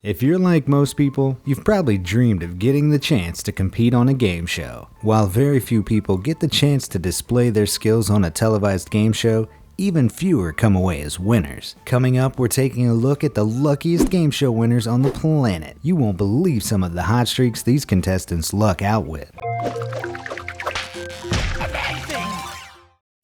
If you're like most people, you've probably dreamed of getting the chance to compete on a game show. While very few people get the chance to display their skills on a televised game show, even fewer come away as winners. Coming up, we're taking a look at the luckiest game show winners on the planet. You won't believe some of the hot streaks these contestants luck out with.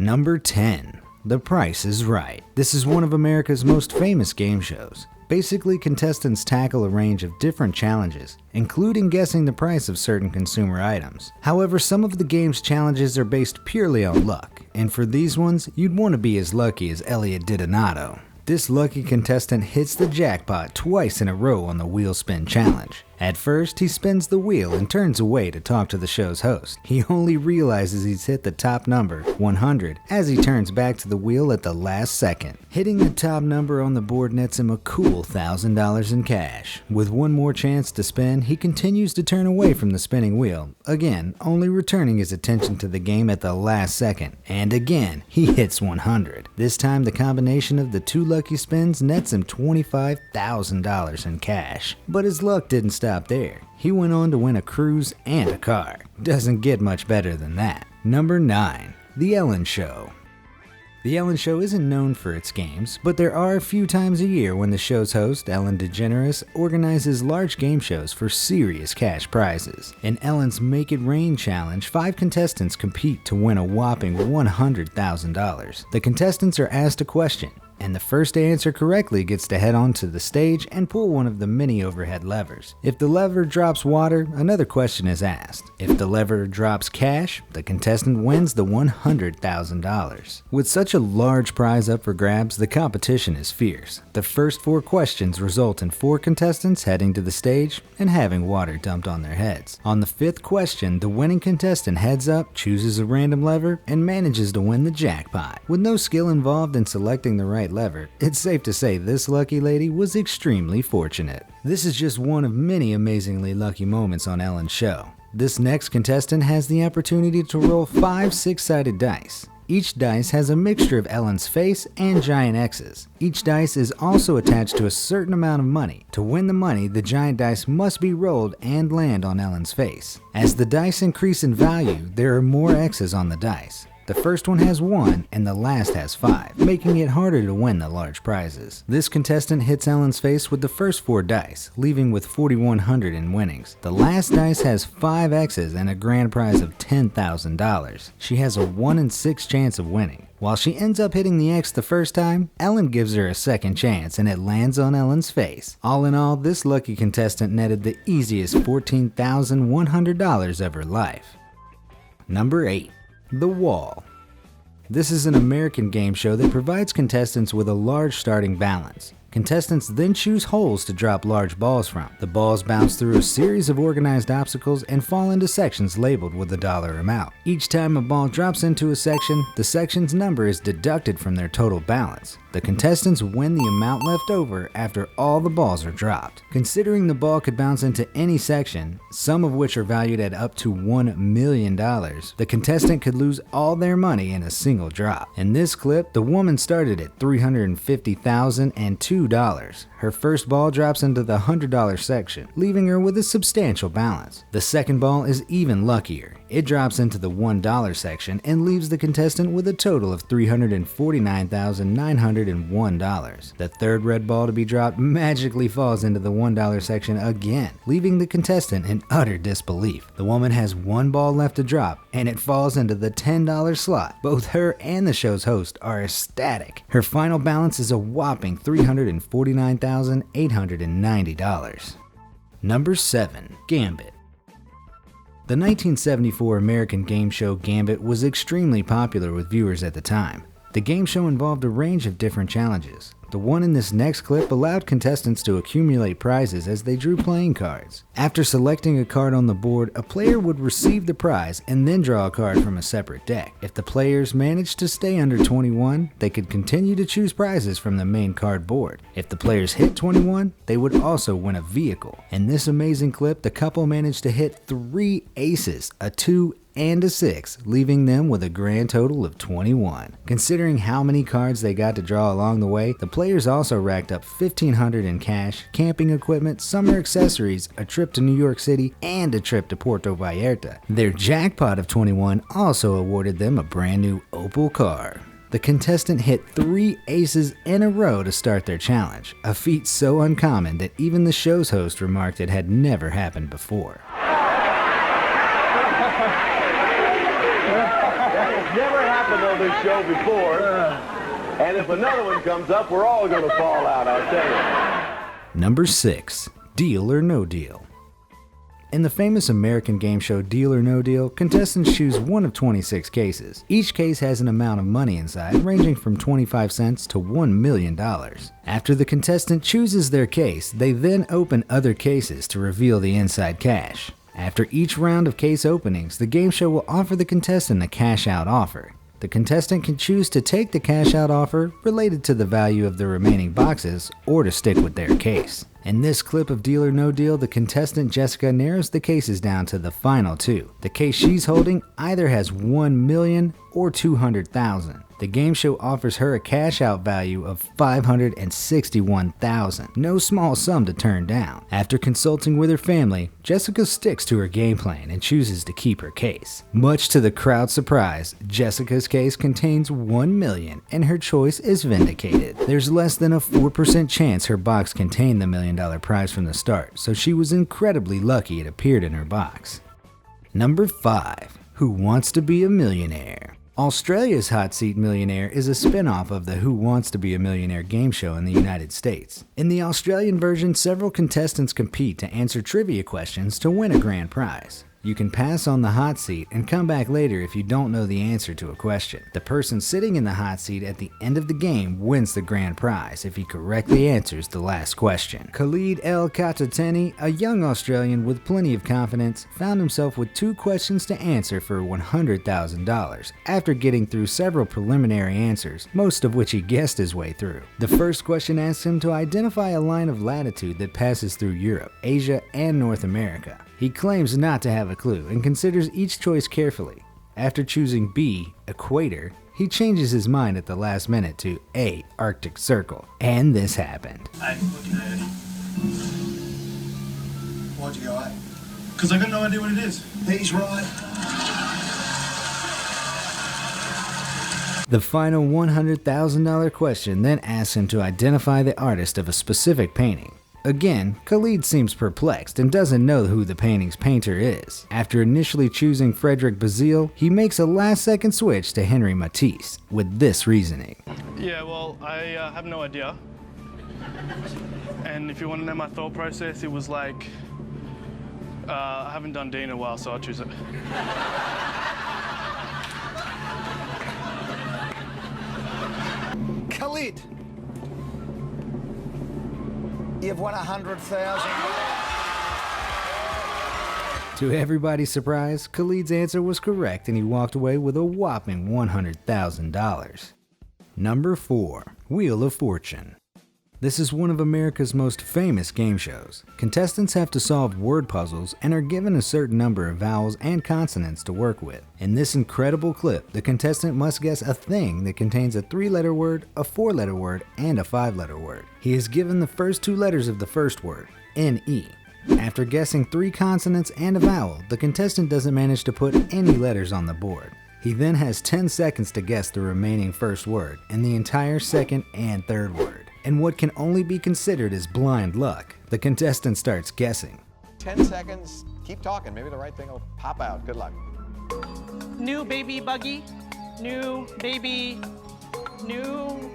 Number 10. The Price is Right. This is one of America's most famous game shows. Basically, contestants tackle a range of different challenges, including guessing the price of certain consumer items. However, some of the game's challenges are based purely on luck, and for these ones, you'd want to be as lucky as Elliot Didonato. This lucky contestant hits the jackpot twice in a row on the wheel spin challenge. At first, he spins the wheel and turns away to talk to the show's host. He only realizes he's hit the top number, 100, as he turns back to the wheel at the last second. Hitting the top number on the board nets him a cool $1,000 in cash. With one more chance to spin, he continues to turn away from the spinning wheel, again, only returning his attention to the game at the last second. And again, he hits 100. This time, the combination of the two lucky spins nets him $25,000 in cash. But his luck didn't stop there. He went on to win a cruise and a car. Doesn't get much better than that. Number 9. The Ellen Show. The Ellen Show isn't known for its games, but there are a few times a year when the show's host, Ellen DeGeneres, organizes large game shows for serious cash prizes. In Ellen's Make It Rain challenge, 5 contestants compete to win a whopping $100,000. The contestants are asked a question, and the first to answer correctly gets to head onto the stage and pull one of the many overhead levers. If the lever drops water, another question is asked. If the lever drops cash, the contestant wins the $100,000. With such a large prize up for grabs, the competition is fierce. The first 4 questions result in 4 contestants heading to the stage and having water dumped on their heads. On the 5th question, the winning contestant heads up, chooses a random lever, and manages to win the jackpot. With no skill involved in selecting the right lever, it's safe to say this lucky lady was extremely fortunate. This is just one of many amazingly lucky moments on Ellen's show. This next contestant has the opportunity to roll 5 6-sided dice. Each dice has a mixture of Ellen's face and giant X's. Each dice is also attached to a certain amount of money. To win the money, the giant dice must be rolled and land on Ellen's face. As the dice increase in value, there are more X's on the dice. The first one has 1 and the last has 5, making it harder to win the large prizes. This contestant hits Ellen's face with the first 4 dice, leaving with $4,100 in winnings. The last dice has 5 X's and a grand prize of $10,000. She has a 1 in 6 chance of winning. While she ends up hitting the X the first time, Ellen gives her a second chance and it lands on Ellen's face. All in all, this lucky contestant netted the easiest $14,100 of her life. Number 8. The Wall. This is an American game show that provides contestants with a large starting balance. Contestants then choose holes to drop large balls from. The balls bounce through a series of organized obstacles and fall into sections labeled with a dollar amount. Each time a ball drops into a section, the section's number is deducted from their total balance. The contestants win the amount left over after all the balls are dropped. Considering the ball could bounce into any section, some of which are valued at up to $1 million, the contestant could lose all their money in a single drop. In this clip, the woman started at $350,002. Her first ball drops into the $100 section, leaving her with a substantial balance. The second ball is even luckier. It drops into the $1 section and leaves the contestant with a total of $349,901. The third red ball to be dropped magically falls into the $1 section again, leaving the contestant in utter disbelief. The woman has 1 ball left to drop, and it falls into the $10 slot. Both her and the show's host are ecstatic. Her final balance is a whopping $349,890. Number 7. Gambit. The 1974 American game show Gambit was extremely popular with viewers at the time. The game show involved a range of different challenges. The one in this next clip allowed contestants to accumulate prizes as they drew playing cards. After selecting a card on the board, a player would receive the prize and then draw a card from a separate deck. If the players managed to stay under 21, they could continue to choose prizes from the main card board. If the players hit 21, they would also win a vehicle. In this amazing clip, the couple managed to hit 3 aces, a 2, and a 6, leaving them with a grand total of 21. Considering how many cards they got to draw along the way, the players also racked up $1,500 in cash, camping equipment, summer accessories, a trip to New York City, and a trip to Puerto Vallarta. Their jackpot of 21 also awarded them a brand new Opel car. The contestant hit 3 aces in a row to start their challenge, a feat so uncommon that even the show's host remarked it had never happened before. It's never happened on this show before, and if another one comes up, we're all going to fall out, I'll tell you. Number 6. Deal or No Deal. In the famous American game show Deal or No Deal, contestants choose one of 26 cases. Each case has an amount of money inside, ranging from 25 cents to $1 million. After the contestant chooses their case, they then open other cases to reveal the inside cash. After each round of case openings, the game show will offer the contestant a cash-out offer. The contestant can choose to take the cash-out offer related to the value of the remaining boxes or to stick with their case. In this clip of Deal or No Deal, the contestant Jessica narrows the cases down to the final 2. The case she's holding either has $1 million or $200,000. The game show offers her a cash-out value of $561,000, no small sum to turn down. After consulting with her family, Jessica sticks to her game plan and chooses to keep her case. Much to the crowd's surprise, Jessica's case contains $1 million and her choice is vindicated. There's less than a 4% chance her box contained the $1 million prize from the start, so she was incredibly lucky it appeared in her box. Number 5. Who Wants to Be a Millionaire? Australia's Hot Seat Millionaire is a spin-off of the Who Wants to Be a Millionaire game show in the United States. In the Australian version, several contestants compete to answer trivia questions to win a grand prize. You can pass on the hot seat and come back later if you don't know the answer to a question. The person sitting in the hot seat at the end of the game wins the grand prize if he correctly answers the last question. Khalid El Katateni, a young Australian with plenty of confidence, found himself with 2 questions to answer for $100,000 after getting through several preliminary answers, most of which he guessed his way through. The first question asks him to identify a line of latitude that passes through Europe, Asia, and North America. He claims not to have a clue and considers each choice carefully. After choosing B, Equator, he changes his mind at the last minute to A, Arctic Circle. And this happened. Hey, look at Eddie. Why'd you go A? Because I got no idea what it is. He's right. The final $100,000 question then asks him to identify the artist of a specific painting. Again, Khalid seems perplexed and doesn't know who the painting's painter is. After initially choosing Frederic Bazille, he makes a last-second switch to Henri Matisse with this reasoning. Yeah, well, I have no idea. And if you want to know my thought process, it was like, I haven't done D in a while, so I'll choose it. Khalid, you've won 100,000. To everybody's surprise, Khalid's answer was correct and he walked away with a whopping $100,000. Number 4. Wheel of Fortune. This is one of America's most famous game shows. Contestants have to solve word puzzles and are given a certain number of vowels and consonants to work with. In this incredible clip, the contestant must guess a thing that contains a 3-letter word, a 4-letter word, and a 5-letter word. He is given the first 2 letters of the first word, N-E. After guessing 3 consonants and a vowel, the contestant doesn't manage to put any letters on the board. He then has 10 seconds to guess the remaining first word and the entire second and third word. In what can only be considered as blind luck, the contestant starts guessing. 10 seconds, keep talking, maybe the right thing will pop out. Good luck. New baby buggy, new baby, new...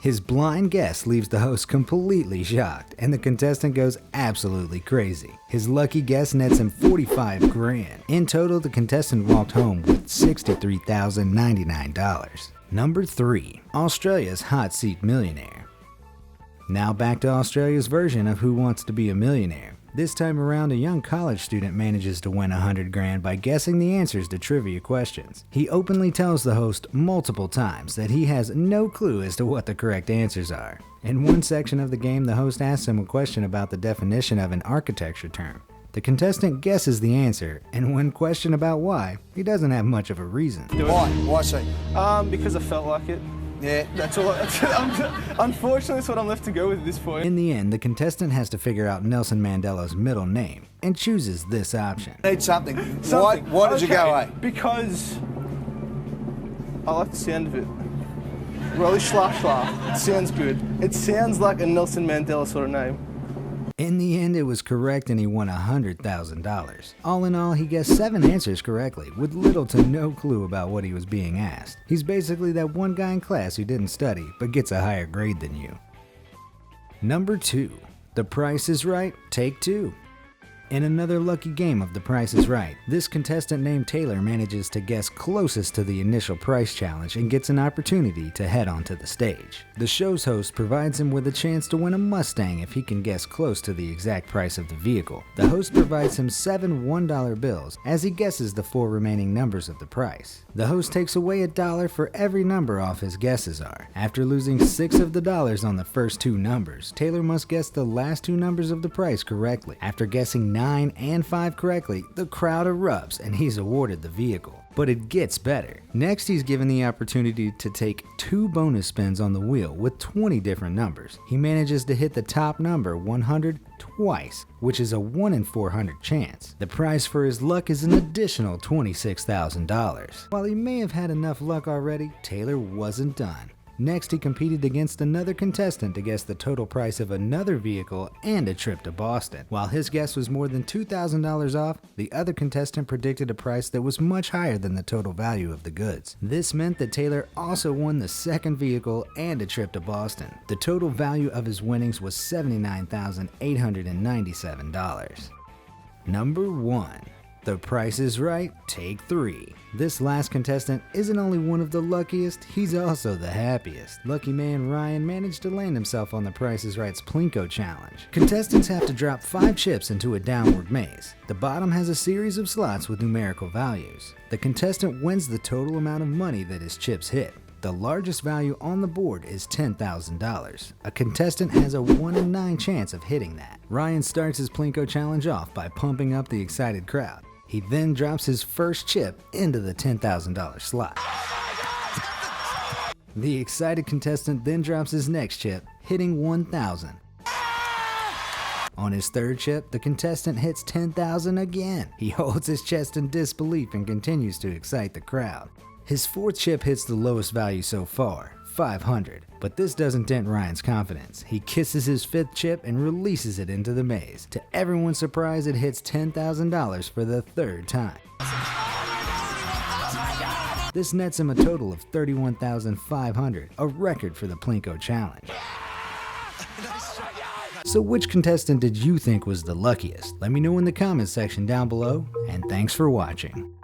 His blind guess leaves the host completely shocked, and the contestant goes absolutely crazy. His lucky guess nets him 45 grand. In total, the contestant walked home with $63,099. Number 3. Australia's Hot Seat Millionaire. Now back to Australia's version of Who Wants to Be a Millionaire. This time around, a young college student manages to win 100 grand by guessing the answers to trivia questions. He openly tells the host multiple times that he has no clue as to what the correct answers are. In one section of the game, the host asks him a question about the definition of an architecture term. The contestant guesses the answer, and when questioned about why, he doesn't have much of a reason. Why? Why so? Because I felt like it. Yeah. That's all. Unfortunately, that's what I'm left to go with at this point. In the end, the contestant has to figure out Nelson Mandela's middle name, and chooses this option. Need something. Why did you go A? Because I like the sound of it. Rolly Schla Schla. It sounds good. It sounds like a Nelson Mandela sort of name. In the end, it was correct and he won $100,000. All in all, he guessed 7 answers correctly, with little to no clue about what he was being asked. He's basically that one guy in class who didn't study, but gets a higher grade than you. Number 2. The Price is Right, Take 2. In another lucky game of The Price is Right, this contestant named Taylor manages to guess closest to the initial price challenge and gets an opportunity to head onto the stage. The show's host provides him with a chance to win a Mustang if he can guess close to the exact price of the vehicle. The host provides him 7 $1 bills as he guesses the 4 remaining numbers of the price. The host takes away $1 for every number off his guesses are. After losing 6 of the dollars on the first 2 numbers, Taylor must guess the last 2 numbers of the price correctly. After guessing 9 and 5 correctly, the crowd erupts and he's awarded the vehicle. But it gets better. Next, he's given the opportunity to take 2 bonus spins on the wheel with 20 different numbers. He manages to hit the top number, 100, twice, which is a 1 in 400 chance. The prize for his luck is an additional $26,000. While he may have had enough luck already, Taylor wasn't done. Next, he competed against another contestant to guess the total price of another vehicle and a trip to Boston. While his guess was more than $2,000 off, the other contestant predicted a price that was much higher than the total value of the goods. This meant that Taylor also won the second vehicle and a trip to Boston. The total value of his winnings was $79,897. Number 1. The Price is Right, Take 3. This last contestant isn't only one of the luckiest, he's also the happiest. Lucky man Ryan managed to land himself on The Price is Right's Plinko challenge. Contestants have to drop 5 chips into a downward maze. The bottom has a series of slots with numerical values. The contestant wins the total amount of money that his chips hit. The largest value on the board is $10,000. A contestant has a 1 in 9 chance of hitting that. Ryan starts his Plinko challenge off by pumping up the excited crowd. He then drops his first chip into the $10,000 slot. The excited contestant then drops his next chip, hitting $1,000. On his third chip, the contestant hits $10,000 again. He holds his chest in disbelief and continues to excite the crowd. His fourth chip hits the lowest value so far, $500, but this doesn't dent Ryan's confidence. He kisses his 5th chip and releases it into the maze. To everyone's surprise, it hits $10,000 for the 3rd time. This nets him a total of $31,500, a record for the Plinko challenge. So which contestant did you think was the luckiest? Let me know in the comments section down below, and thanks for watching.